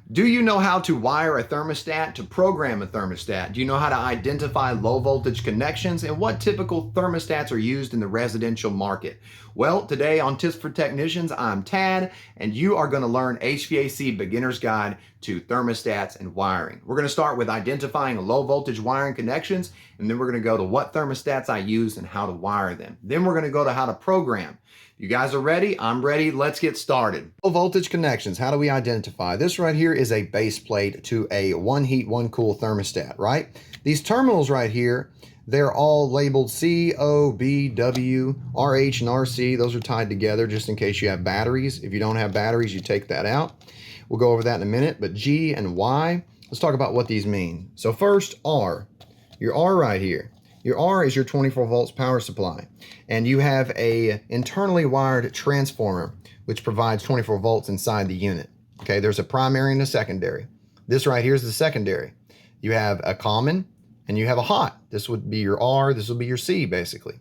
Do you know how to wire a thermostat, to program a thermostat? Do you know how to identify low voltage connections and what typical thermostats are used in the residential market? Well, today on Tips for Technicians, I'm Tad, and you are going to learn HVAC Beginner's Guide to Thermostats and Wiring. We're going to start with identifying low voltage wiring connections, and then we're going to go to what thermostats I use and how to wire them. Then we're going to go to how to program. You guys are ready? I'm ready. Let's get started. Low voltage connections. How do we identify? This right here is a base plate to a one heat, one cool thermostat, right? These terminals right here, they're all labeled C, O, B, W, RH, and RC. Those are tied together just in case you have batteries. If you don't have batteries, you take that out. We'll go over that in a minute. But G and Y, let's talk about what these mean. So first, R. Your R right here. Your R is your 24 volts power supply, and you have a internally wired transformer which provides 24 volts inside the unit. Okay, there's a primary and a secondary. This right here is the secondary. You have a common and you have a hot. This would be your R, this would be your C basically.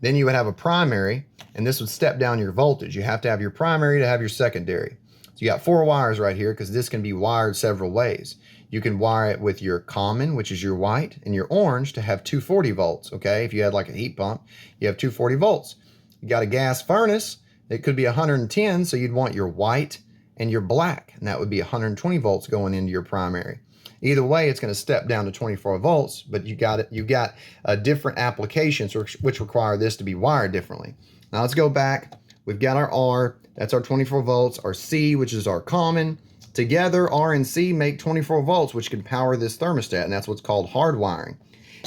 Then you would have a primary, and this would step down your voltage. You have to have your primary to have your secondary. So you got 4 wires right here because this can be wired several ways. You can wire it with your common, which is your white, and your orange to have 240 volts, okay? If you had like a heat pump, you have 240 volts. You got a gas furnace, it could be 110, so you'd want your white and your black, and that would be 120 volts going into your primary. Either way, it's going to step down to 24 volts, but you got different applications which require this to be wired differently. Now let's go back. We've got our R, that's our 24 volts, our C, which is our common. Together, R and C make 24 volts, which can power this thermostat, and that's what's called hard wiring.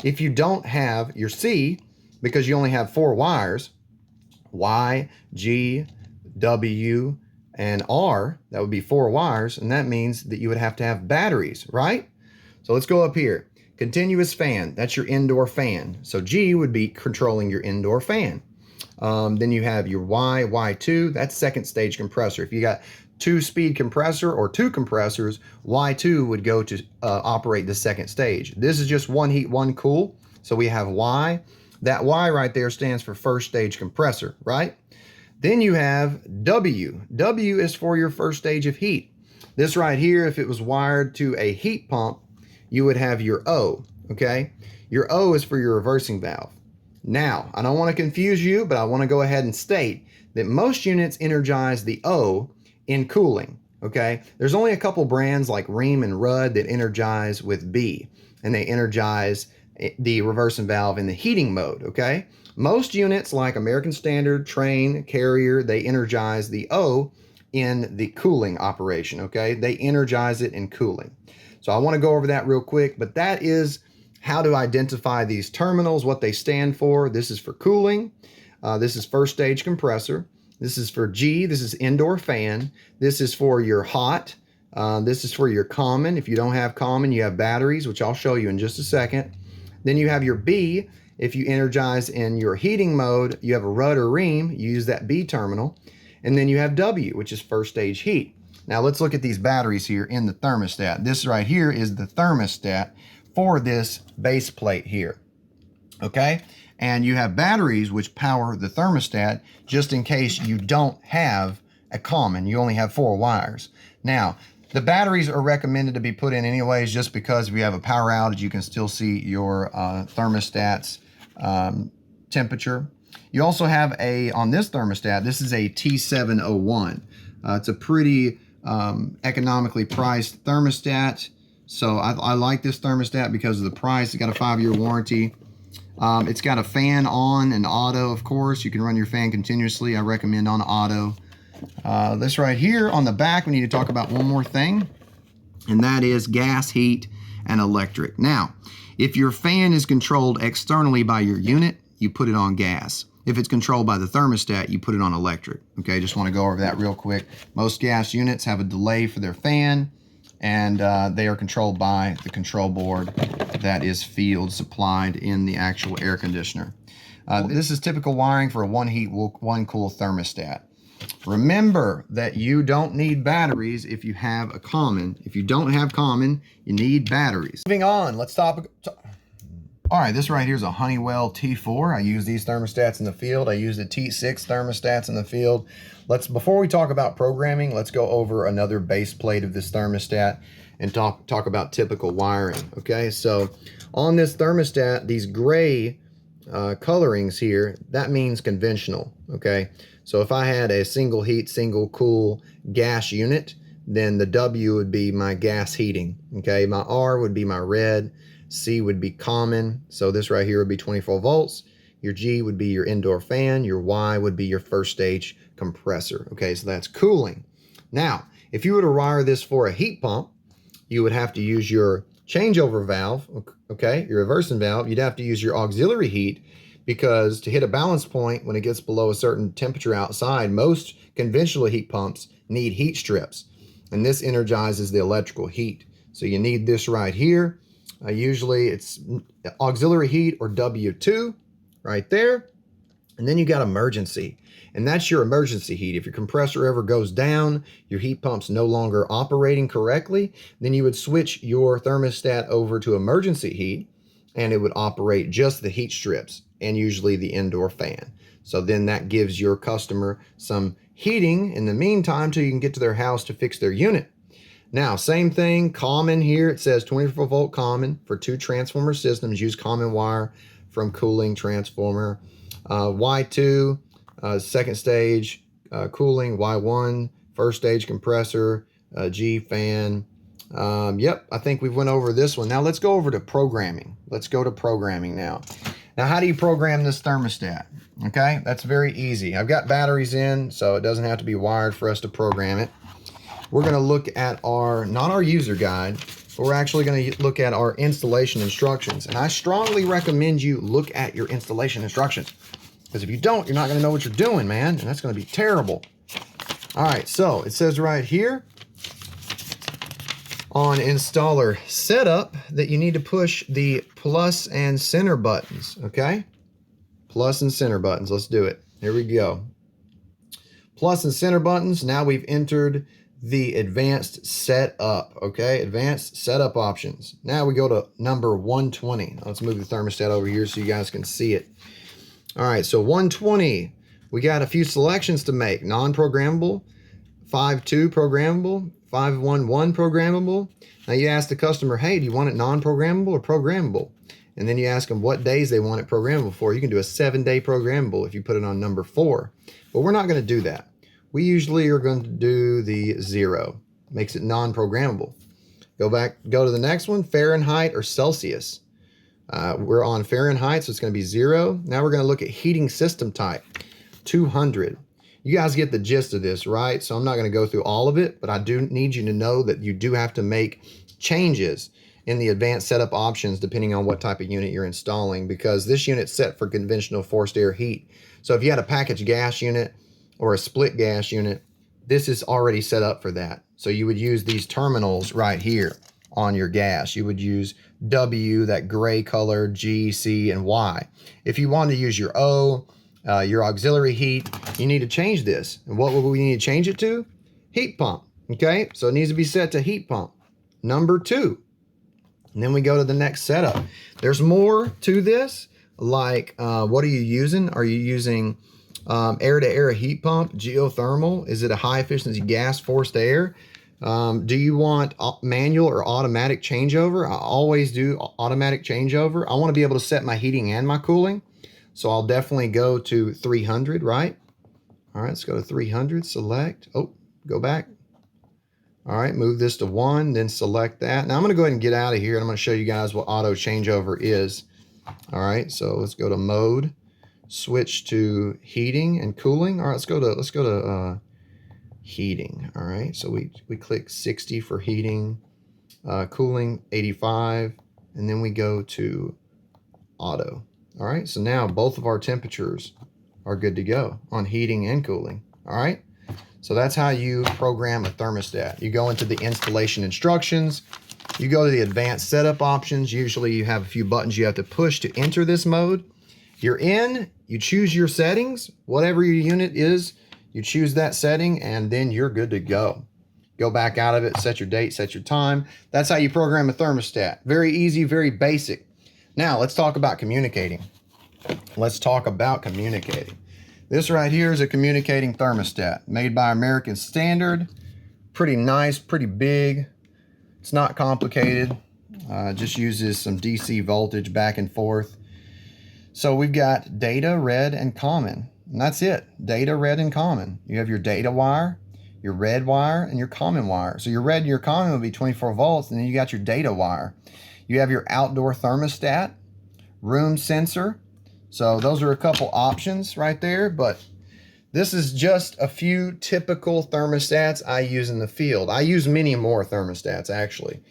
If you don't have your C, because you only have 4 wires, Y, G, W, and R, that would be 4 wires, and that means that you would have to have batteries, right? So let's go up here. Continuous fan, that's your indoor fan. So G would be controlling your indoor fan. Then you have your Y, Y2, that's second stage compressor. If you got 2-speed compressor or 2 compressors, Y2 would go to operate the second stage. This is just one heat, one cool. So we have Y. That Y right there stands for first stage compressor, right? Then you have W. W is for your first stage of heat. This right here, if it was wired to a heat pump, you would have your O, okay? Your O is for your reversing valve. Now, I don't want to confuse you, but I want to go ahead and state that most units energize the O in cooling, okay? There's only a couple brands like Rheem and Rudd that energize with B, and they energize the reversing valve in the heating mode, okay? Most units like American Standard, Trane, Carrier, they energize the O in the cooling operation, okay? They energize it in cooling. So I want to go over that real quick, but that is how to identify these terminals, what they stand for. This is for cooling. This is first stage compressor. This is for G, this is indoor fan. This is for your hot. This is for your common. If you don't have common, you have batteries, which I'll show you in just a second. Then you have your B. If you energize in your heating mode, you have a Rudd or Rheem, you use that B terminal. And then you have W, which is first stage heat. Now let's look at these batteries here in the thermostat. This right here is the thermostat for this base plate here, okay? And you have batteries which power the thermostat just in case you don't have a common. You only have 4 wires. Now, the batteries are recommended to be put in anyways just because if you have a power outage, you can still see your thermostat's temperature. You also have on this thermostat, this is a T701. It's a pretty economically priced thermostat. So I like this thermostat because of the price. It's got a 5-year warranty. It's got a fan on and auto, of course. You can run your fan continuously. I recommend on auto. This right here on the back, we need to talk about one more thing, and that is gas, heat, and electric. Now, if your fan is controlled externally by your unit, you put it on gas. If it's controlled by the thermostat, you put it on electric. Okay, just want to go over that real quick. Most gas units have a delay for their fan, and they are controlled by the control board that is field supplied in the actual air conditioner. This is typical wiring for a one heat, one cool thermostat. Remember that you don't need batteries if you have a common. If you don't have common, you need batteries. Moving on, let's talk. All right, this right here is a Honeywell T4. I use these thermostats in the field. I use the T6 thermostats in the field. Before we talk about programming, let's go over another base plate of this thermostat and talk about typical wiring. Okay, so on this thermostat, these gray colorings here, that means conventional. Okay, so if I had a single heat, single cool gas unit, then the W would be my gas heating. Okay, my R would be my red, C would be common, so this right here would be 24 volts. Your G would be your indoor fan. Your Y would be your first stage compressor. Okay, so that's cooling. Now, if you were to wire this for a heat pump, you would have to use your changeover valve, okay, your reversing valve. You'd have to use your auxiliary heat, because to hit a balance point when it gets below a certain temperature outside, most conventional heat pumps need heat strips, and this energizes the electrical heat. So you need this right here. Usually it's auxiliary heat, or W2 right there. And then you got emergency, and that's your emergency heat. If your compressor ever goes down, your heat pump's no longer operating correctly, then you would switch your thermostat over to emergency heat, and it would operate just the heat strips and usually the indoor fan. So then that gives your customer some heating in the meantime till you can get to their house to fix their unit. Now, same thing, common here. It says 24 volt common for 2 transformer systems. Use common wire from cooling transformer. Y2, second stage cooling. Y1, first stage compressor. G fan. Yep, I think we went over this one. Now let's go over to programming. Let's go to programming now. Now, how do you program this thermostat? Okay, that's very easy. I've got batteries in, so it doesn't have to be wired for us to program it. We're going to look at not our user guide, but we're actually going to look at our installation instructions. And I strongly recommend you look at your installation instructions, because if you don't, you're not going to know what you're doing, man, and that's going to be terrible. All right, so it says right here on installer setup that you need to push the plus and center buttons, okay? Plus and center buttons. Let's do it. Here we go. Plus and center buttons. Now we've entered the advanced setup, okay? Advanced setup options. Now we go to number 120. Let's move the thermostat over here so you guys can see it. All right, so 120, we got a few selections to make. Non-programmable, 5.2 programmable, 5.1.1 programmable. Now you ask the customer, hey, do you want it non-programmable or programmable? And then you ask them what days they want it programmable for. You can do a 7-day programmable if you put it on number 4. But we're not going to do that. We usually are going to do the 0. Makes it non-programmable. Go to the next one, Fahrenheit or Celsius. We're on Fahrenheit, so it's going to be 0. Now we're going to look at heating system type, 200. You guys get the gist of this, right? So I'm not going to go through all of it, but I do need you to know that you do have to make changes in the advanced setup options depending on what type of unit you're installing, because this unit's set for conventional forced air heat. So if you had a packaged gas unit or a split gas unit, this is already set up for that. So you would use these terminals right here on your gas. You would use W, that gray color, G, C, and Y. If you want to use your O, your auxiliary heat, you need to change this. And what will we need to change it to? Heat pump, okay? So it needs to be set to heat pump, number 2. And then we go to the next setup. There's more to this, like what are you using? Are you using air-to-air heat pump, geothermal? Is it a high-efficiency gas forced air? Do you want manual or automatic changeover? I always do automatic changeover. I want to be able to set my heating and my cooling. So I'll definitely go to 300, right? All right, let's go to 300, select. Oh, go back. All right, move this to 1, then select that. Now I'm gonna go ahead and get out of here, and I'm gonna show you guys what auto changeover is. All right, so let's go to mode, switch to heating and cooling. All right, let's go to heating. All right, so we click 60 for heating, cooling 85, and then we go to auto. All right, so now both of our temperatures are good to go on heating and cooling. All right, so that's how you program a thermostat. You go into the installation instructions, you go to the advanced setup options. Usually you have a few buttons you have to push to enter this mode. You're in, you choose your settings, whatever your unit is, you choose that setting, and then you're good to go. Go back out of it, set your date, set your time. That's how you program a thermostat. Very easy, very basic. Now let's talk about communicating. Let's talk about communicating. This right here is a communicating thermostat made by American Standard. Pretty nice, pretty big. It's not complicated. Just uses some DC voltage back and forth. So we've got data, red, and common. And that's it. Data, red, and common. You have your data wire, your red wire, and your common wire. So your red and your common will be 24 volts, and then you got your data wire. You have your outdoor thermostat, room sensor. So those are a couple options right there, but this is just a few typical thermostats I use in the field. I use many more thermostats actually,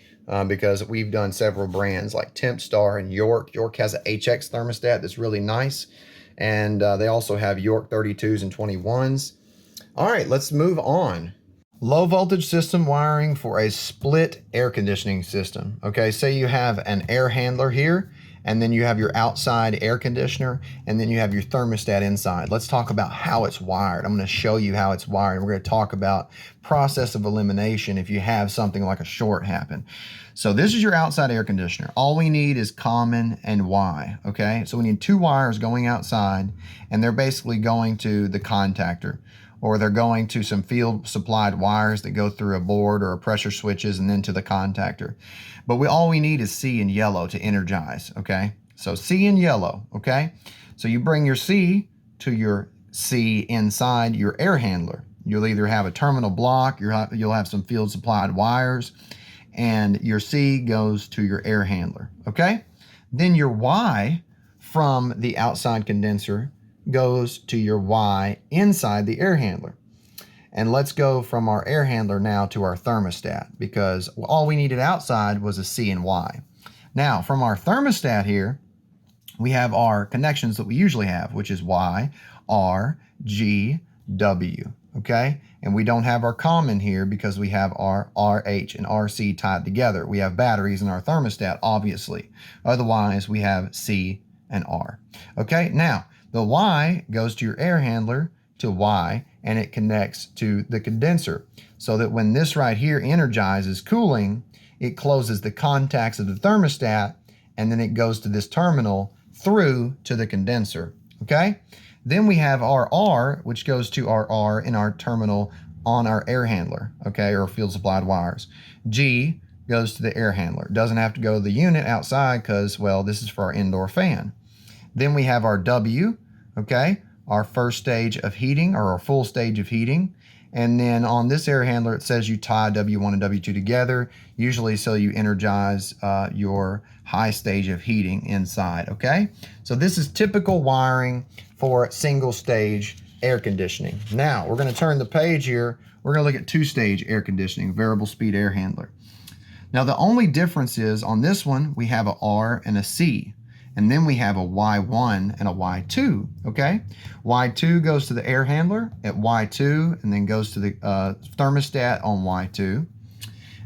because we've done several brands like Tempstar and York. York has an HX thermostat that's really nice, and they also have York 32s and 21s. All right, let's move on. Low voltage system wiring for a split air conditioning system. Okay, say you have an air handler here, and then you have your outside air conditioner, and then you have your thermostat inside. Let's talk about how it's wired. I'm going to show you how it's wired. We're going to talk about process of elimination if you have something like a short happen. So this is your outside air conditioner. All we need is common and Y, okay? So we need two wires going outside, and they're basically going to the contactor, or they're going to some field supplied wires that go through a board or a pressure switches and then to the contactor. But all we need is C and yellow to energize, okay? So C and yellow, okay? So you bring your C to your C inside your air handler. You'll either have a terminal block, you'll have some field supplied wires, and your C goes to your air handler, okay? Then your Y from the outside condenser goes to your Y inside the air handler. And let's go from our air handler now to our thermostat, because all we needed outside was a C and Y. Now, from our thermostat here, we have our connections that we usually have, which is Y, R, G, W, okay? And we don't have our common here because we have our RH and RC tied together. We have batteries in our thermostat, obviously. Otherwise, we have C and R. Okay, now, the Y goes to your air handler to Y, and it connects to the condenser, so that when this right here energizes cooling, it closes the contacts of the thermostat, and then it goes to this terminal through to the condenser, okay? Then we have our R, which goes to our R in our terminal on our air handler, okay, or field supplied wires. G goes to the air handler. It doesn't have to go to the unit outside because, well, this is for our indoor fan. Then we have our W, okay, our first stage of heating, or our full stage of heating. And then on this air handler, it says you tie W1 and W2 together, usually so you energize your high stage of heating inside, okay? So this is typical wiring for single stage air conditioning. Now, we're gonna turn the page here. We're gonna look at two-stage air conditioning, variable speed air handler. Now, the only difference is on this one, we have a R and a C. And then we have a Y1 and a Y2, okay? Y2 goes to the air handler at Y2 and then goes to the thermostat on Y2.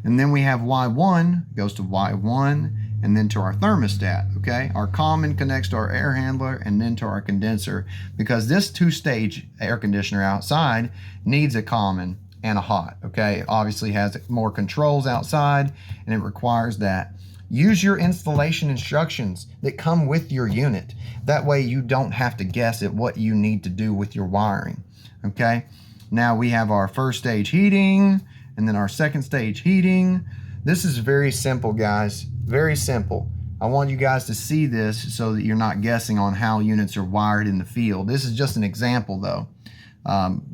And then we have Y1 goes to Y1 and then to our thermostat, okay? Our common connects to our air handler and then to our condenser, because this two-stage air conditioner outside needs a common and a hot, okay? It obviously has more controls outside, and it requires that. Use your installation instructions that come with your unit. That way you don't have to guess at what you need to do with your wiring, okay? Now we have our first stage heating and then our second stage heating. This is very simple, guys, very simple. I want you guys to see this so that you're not guessing on how units are wired in the field. This is just an example though.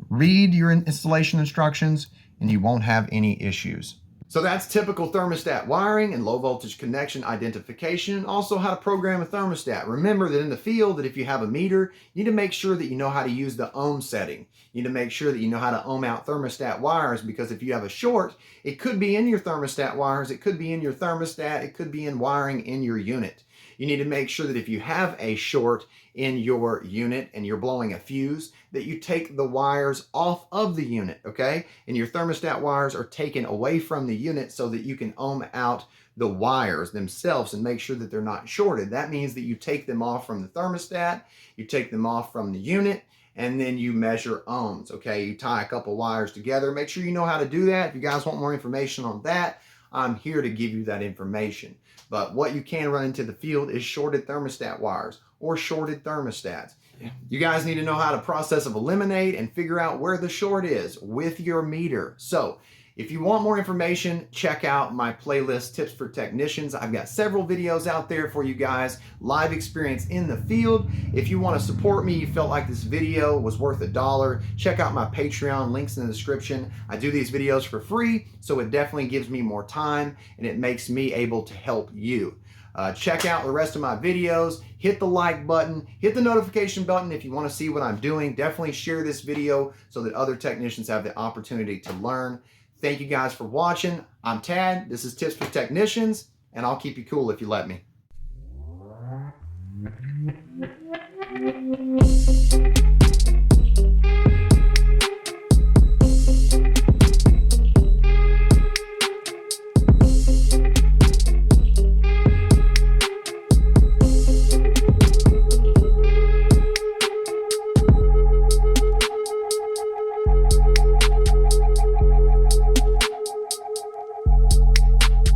Read your installation instructions and you won't have any issues. So that's typical thermostat wiring and low voltage connection identification. Also how to program a thermostat. Remember that in the field, that if you have a meter, you need to make sure that you know how to use the ohm setting. You need to make sure that you know how to ohm out thermostat wires, because if you have a short, it could be in your thermostat wires, it could be in your thermostat, it could be in wiring in your unit. You need to make sure that if you have a short in your unit and you're blowing a fuse, that you take the wires off of the unit, okay? And your thermostat wires are taken away from the unit so that you can ohm out the wires themselves and make sure that they're not shorted. That means that you take them off from the thermostat, you take them off from the unit, and then you measure ohms, okay? You tie a couple wires together. Make sure you know how to do that. If you guys want more information on that, I'm here to give you that information. But what you can run into the field is shorted thermostat wires or shorted thermostats. You guys need to know how to process of eliminate and figure out where the short is with your meter. So if you want more information, check out my playlist, Tips for Technicians. I've got several videos out there for you guys, live experience in the field. If you want to support me, you felt like this video was worth $1, check out my Patreon, links in the description. I do these videos for free, so it definitely gives me more time and it makes me able to help you. Check out the rest of my videos, hit the like button, hit the notification button if you want to see what I'm doing. Definitely share this video so that other technicians have the opportunity to learn. Thank you guys for watching. I'm Tad, this is Tips for Technicians, and I'll keep you cool if you let me.